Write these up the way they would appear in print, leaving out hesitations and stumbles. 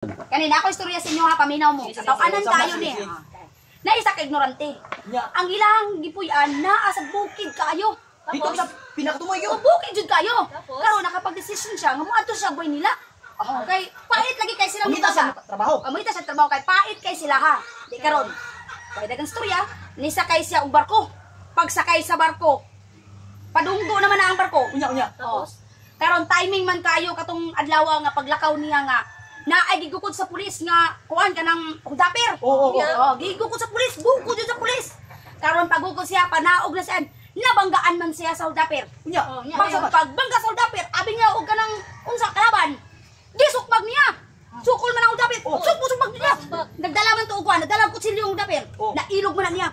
Kanina ako istorya sa inyo ha, paminaw mo. Tawanan tayo ni. Na isa ka ignorante. Ang ilang gipuy-an naa sa bukid kayo. Dito sa pinakatumoy yun. Bukid jud kayo. Karon nakapag-desisyon siya nga moadto siya buhay nila. Okay, pait lagi kay sila Umita sa trabaho. Umita sa trabaho kay pait kay sila ha. Di karon. Pwede kang istorya, ni sakay siya og barko. Pagsakay sa barko, padunggo naman na ang barko. Unya. Tapos karon timing man kayo katong adlaw nga paglakaw niya nga na ay gigukod sa pulis nga kuan kanang dapper. Oo. Gigukod sa pulis, bukod jud sa pulis. Karon pagukod siya panaog na siya. Nabanggaan man siya sa dapper. Unya. Pagbangga sa dapper, abi niya og kanang unsa kalaban. Gisukmag niya. Sukol man ang dapper. Sukmag niya. Nagdala man to og kuan, nagdala kutsilyo ang dapper. Nailog man na niya.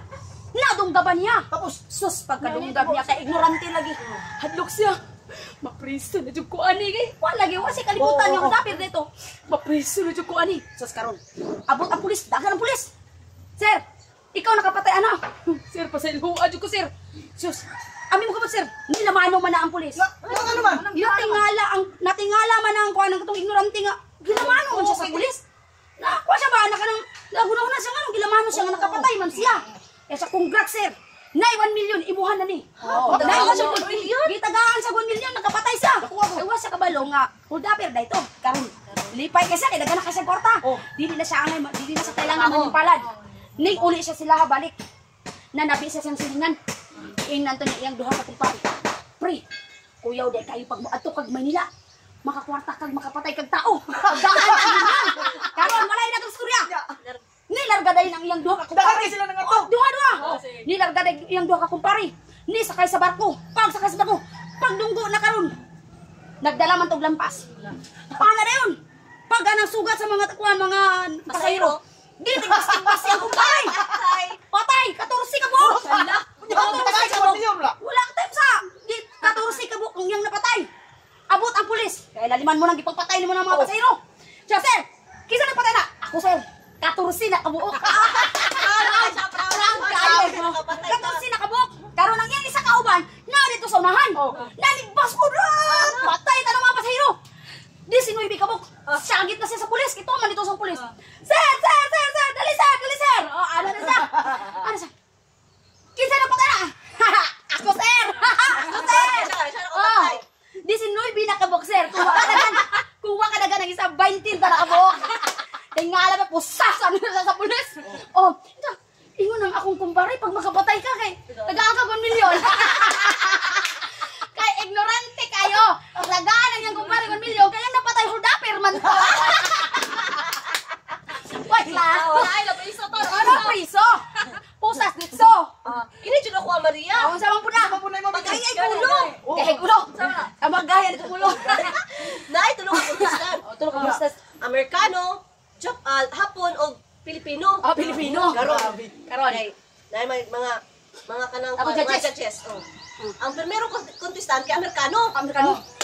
Nadunggaban niya. Tapos Sus pagkadunggab niya kay ignorante lagi. Hadlok siya. Mapriso na jud ko ani kay. Wala lagi wa siya kalibutan yung dapper dito. Mapriso na jud ko ani. Sus karon. Abot ang pulis, dagan ang pulis. Sir, ikaw nakapatay ana. Sir, pasaylo adyo ko sir. Sus. Ami mo kabot sir. Nilamano man na ang pulis. ano man? Natingala man ang kuan ng katong ignorante nga. Gilamano man siya sa pulis. Na kuha siya ba anak nang lagunaw na siya nga gilamano siya nga nakapatay man siya. Kaya sa congrats sir. Nay 1 million ibuhan na ni. Nay 1 million. Gitagaan sa 1 million nakapatay siya. Ay wa siya kabalo nga. Huldaper da ito. Karon lipay ka siya kay daghan na ka siya kwarta. Dili na siya angay, dili na sa kailangan manipalad. Ning uli siya sila balik. Nanabi siya siyang silingan. Ingnan to niya iyang duha ka kumpare. Pre, kuyaw day kayo pag moadto kag Maynila. Makakwarta kag makapatay kag tao. Daan karon walay na kag istorya. Nilargaday ng iyang duha ka kumpare. Dahil sila nang ato. Duha. Nilargaday iyang duha ka kumpare. Ni sakay sa barko. Pag sakay sa barko, pagdunggo na karon. Nagdala man tog lampas. Paano na yun? Pag anang sugat sa mga takuan, mga pasahero. Di tigpas-tigpas siyang kumpare. Patay. 14 ka buok. 14 ka buok. Wala ka time sa. Di 14 ka buok kung iyang napatay. Abot ang pulis. Kaya laliman mo nang ipagpatay mo ng mga pasahero. Siya, sir. Kisa nagpatay na? Ako, sir. 14 na kabuok. 14 na kabuok. Karon ang iyang isa kauban na dito sa unahan. Naligbas mo ron. Patay ta ng mga pasahero. 19 kabuok. Sagit na siya sa pulis. Ito man dito sa pulis. Sir. Dali, sir. Ano na siya? Kisa nagpatay na? Ako, sir. Ako, sir. 19 na kabuok, sir. Kuha ka dagan ng isa 20 na kabuok. Tingala ba pusasan na sa pulis? Ingon ang akong kumpare pag makapatay ka kay tagaan ka 1 milyon. Kay ignorante kayo. Tagaan ang iyang kumpare 1 milyon kaya napatay huldaper man to. Wait lang. Ay, lapiso to. Ano priso? Pusas ditso. Ini juga ko Maria. Ang samang puna. Pagay ay gulo. Kay gulo. Amag gaya dito gulo. Nay tulong ko kustan. Tulong ko kustan. Amerikano, Hapon o Pilipino. Pilipino. Karon. Karon. Nay mga kanang Ako judges. Ang primero kontestante Amerikano.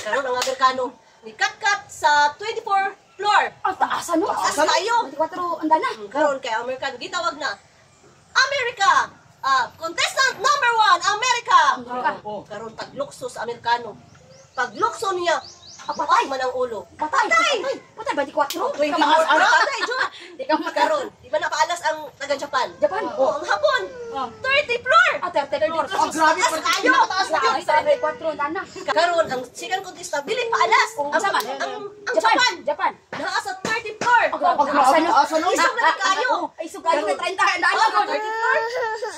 Karon ang Amerikano. Ni kat sa 24 floor. Taasan no. Taasan tayo. 24 andana. Karon kay Amerikano gitawag na America. Contestant number 1, America. Karon taglukso sa Amerikano. Paglukso niya, patay man ang ulo. Patay 24. Patay, Jun. Di ka makaroon. Di ba napaalas ang taga-Japan? Ang Hapon. 30 floor. 30 floor. Grabe pa Tayo. Sa 24 andana. Karon ang second contestant dili paalas. Ang Japan. Naa sa 30 floor. Isog na kayo. Ay sugal na 30 andana. 30 floor.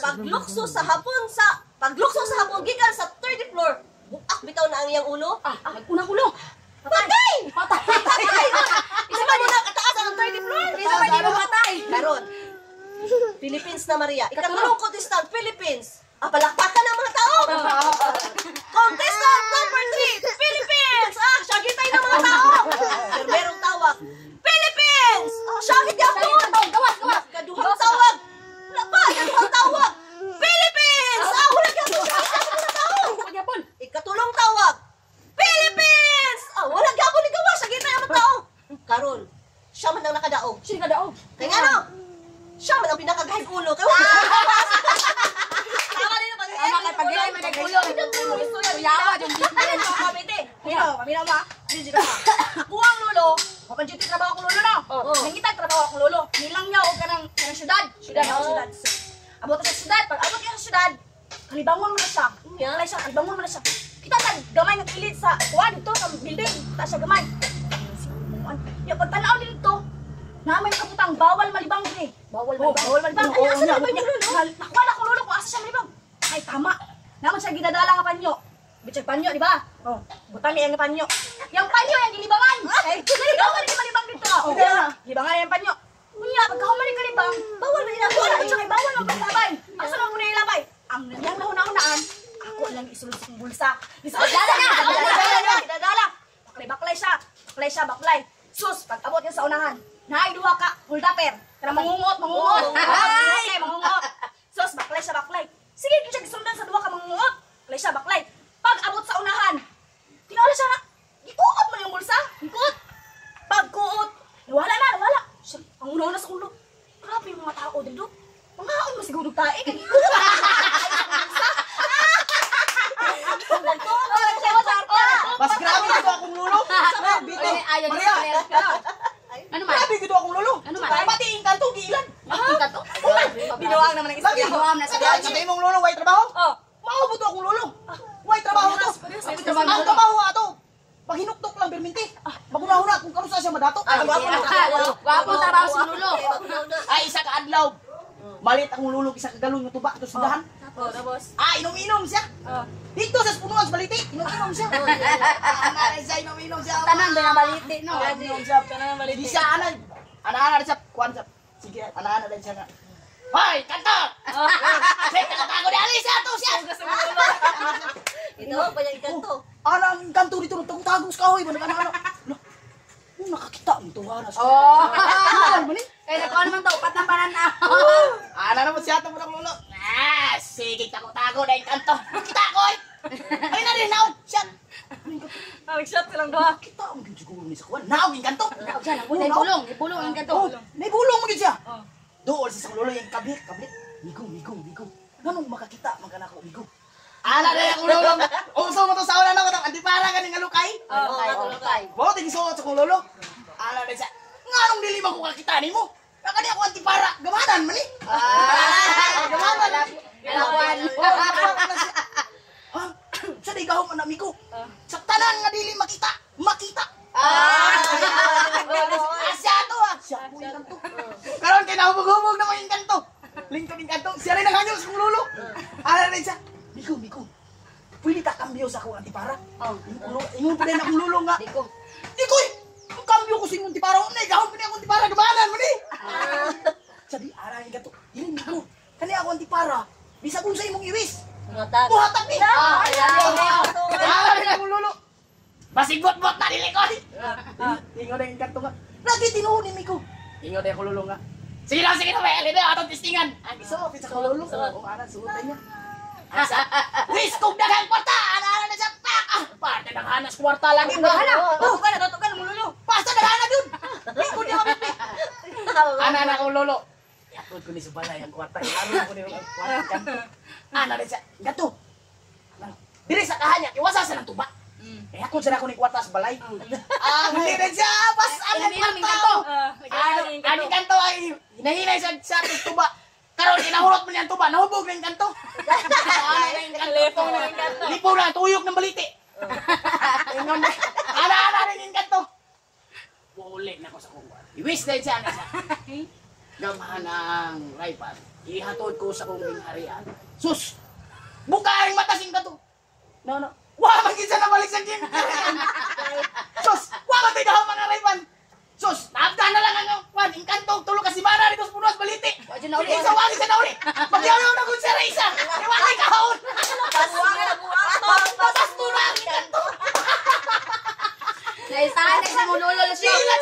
Paglukso sa Hapon gikan sa 30 floor. Buak bitaw na ang iyang ulo. Unang ulo. Patay. Isa pa di Kataas ang 30 floor. Isa pa di mamatay. Karon. Philippines na Maria. Ikatulong contestant Philippines. Palakpakan ang mga tao. Contestant number 3, Philippines. Syagitay ng mga tao. Merong tawag. Philippines. Syagit yapon. Gawas. Kaduhang tawag. Wala pa. Kaduhang tawag. Philippines. Wala yapon. Pagapon. Ikatulong tawag. Philippines. Wala yapon ni gawas. Syagitay ang mga tao. Karon. Siya man ang nakadaog. Sino ka daw? Kaya ano? Siya man ang pinakagahig ulo. Kaya tama din Tama kay pagay man ang ulo. Yawa yung Pamite. Paminaw ba? Kuwang lulo. Kapag dito trabaho akong lolo na. Nangitag trabaho akong lolo. Nilang niya o kanang syudad. Syudad ako syudad. Abot sa syudad. Pag abot niya sa syudad, kalibangon mo na siya. Kalay siya, kalibangon mo na siya. Kita tag gamay ng kilid sa kuha dito sa building. Ta siya gamay. Yung pagtanaw dito, naman kaputang bawal malibang din eh. Bawal malibang. Ay, asa na ba yung lolo? Nakuha na akong lolo kung asa siya malibang. Ay, tama. Naman siya ginadala nga panyo. Bitchag panyo, di ba? Butang niya yung panyo. Yung panyo, yung gilibangan. Ay, nalibangan rin malibang dito. Libangan yung panyo. Kunya, pagkahuman ka libang, bawal na ilabay. At saka bawal ang paglabay. Asa lang muna ilabay? Ang nangyang nahuna-hunaan, ako lang isulod sa bulsa. Idadala. Baklay siya. Baklay. Sus, pag abot niya sa unahan, naiduwa ka, huldaper. Kaya mangungot. Ay, mangungot. Sus, baklay siya. Sige, siya gisundan sa duwa ka mangungot. Baklay. Pag abot sa unahan, tinawala siya na, ikuot mo yung bulsa. Ikuot. Pag kuot, nawala. Siya, ang una sa ulo. Grabe yung mga tao dito. Mga mo siguro tayo. Mas grabe dito akong lolo. Bito. Ayaw Maria. Ano man? Grabe dito akong lolo. Ano man? Pati yung kanto, giilan. Tingkat to? Binuwang naman ang istorya. Binuwang na sa Sabi sa imong lolo, way trabaho? Maubot akong lolo. Way trabaho to. Ang trabaho ato. Pag hinuktok lang, berminti. Magunahuna kung karusa siya madato. Wapong trabaho si Lulo. Ay, isa ka adlaw. Malit ang lulog, isa ka galon yung tuba. Ito sindahan. Inom-inom siya. Dito sa punuan sa baliti. Inom-inom siya. Inom-inom siya. Tanan ba na baliti, no? Inom siya. Di siya, ana siya. Kuhan siya. Sige, ana din siya nga. Hoy, kanta! Sige, nakatago ni Alisa to siya. Ito, pa yung ikanto. Ana, ang kanto dito, nagtago sa kahoy. Ano? Nakakita mo ito, ana. Kaya nakuha naman to, upat ng banana. Ana naman siya ito mo ng lolo. Sige, tago-tago na yung kanto. Kita ko eh. Ay na rin, naog. Shot. Nag-shot silang doha. Kita ang siguro ni sa kuwan. Naog yung kanto. May bulong ang ganito. May bulong mo siya. Doon sa lolo yung kablit. Migo. Ganun makakita, magkanako, migo. Ana na yung lolo. Uso mo to sa ulan ako. Antipara ka ng alukay. Tulukay. Bawa, tigisuot sa kong lolo. Ana na siya. Nga nung dilima ko kakitanin mo. Kakani ako antipara. Gamanan man eh. Gamanan. Galawan. Sa di gahom man amigo. Sa tanan nga dili makita. Asya to. Siya po yung kanto. Karon kay nahubog-hubog na mo yung kanto. Lingkod yung kanto. Siya rin nanganyos kong lolo. Ala rin siya. Migo. Pwede ka kambyo sa akong antipara. Ingon pa rin akong lolo nga. Diko eh. Ang kambyo ko sa imong antipara. Unay, gahom pa niya akong antipara. Gamanan mo ni. Sabi, ara yung kanto. Ilin migo. Kani ako antipara. Bisa kung sa imong iwis. Muhatag ni. Ara rin akong lolo. Basigbot-bot na nilikod. Ingon na yung kanto nga. Lagi tinuon ni migo. Ingon na yung lolo nga. Sige na, may alin na atong testingan. Ang iso, pizza ka lolo. Kung ana, suotan niya. Wis, kung dagang kwarta, ana na siya. Parte ng hanas kwarta lagi. Tuto ka na mo, Lulo. Basta naghanap yun. Lingkod niya kami. Ana na kong lolo. Yakod ko ni sa balay ang kwarta. Ilarong ko ni ang kwarta. Ana na siya. Gato. Diri sa kahanya, iwasa sa ng tuba. Kaya ako siya na ko ni kwarta sa balay. Hindi rin siya. Pas, anong kwarta. Anong kanto ay hinahinay sa tuba. Karon inahurot mo niyan tuba, nahubog na yung kanto. Lipo na, tuyok ng baliti. Ana rin yung kanto. Uli na ko sa kong iwis na siya na siya. Gamahan ng rifle. Ihatod ko sa kong harian. Sus! Bukaing mata sing kanto. No. Wah, mag-isa na balik sa king. Sus! Wah, matigaw mga rifle. Sus! Naabda na lang ang kwan. Inkanto, tulog kasi mara dito sa punuas baliti. Isa wali sa nauli. Pagyaw na kung siya isa. Iwali kahon. Patas tulang inkanto. Naisahan na sa Lulo na siya. Sila